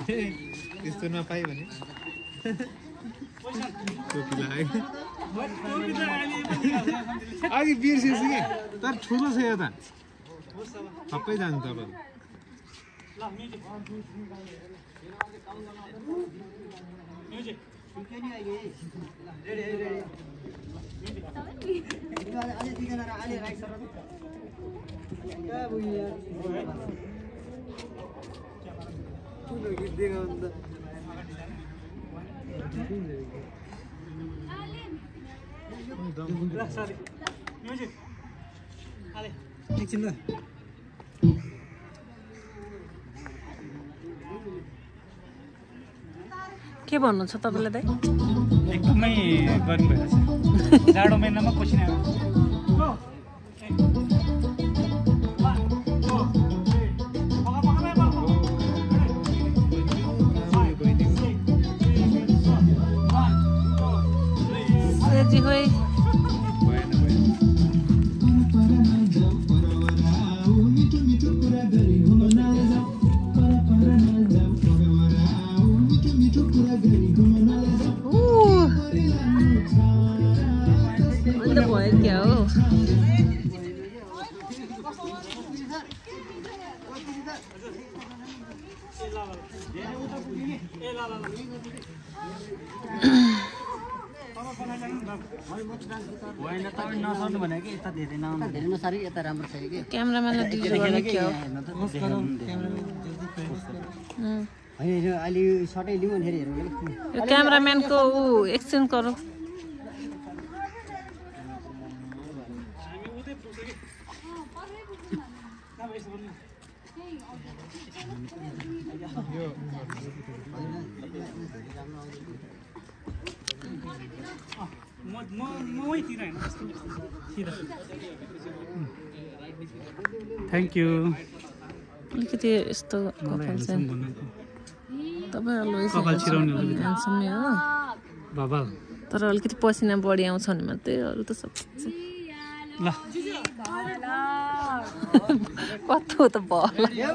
त्यस्तो नपाइ भने टोपी लगायो अघि बिर्सेछु कि तर ठुलो छ यो त सबै जान्छ तपाईँ एकछिन ल के भन्नु छ तपाईलाई दाइ एकदमै गर्मी भइरहेछ जाडो महिनामा पसिना जी होय क्या हो क्यामेराम्यानलाई डिलिट गर्ने के हो क्यामेराम्यानको ऊ एक्सचेन्ज गरौ थ्याङ्क यू अलिकति यस्तो कपाल चाहिँ तपाईँ कपाल छिराउने ह्यान्डसमै हो बाबा तर अलिकति पसिना बढी आउँछ भने मात्रै अरू त सब ल कस्तो त भयो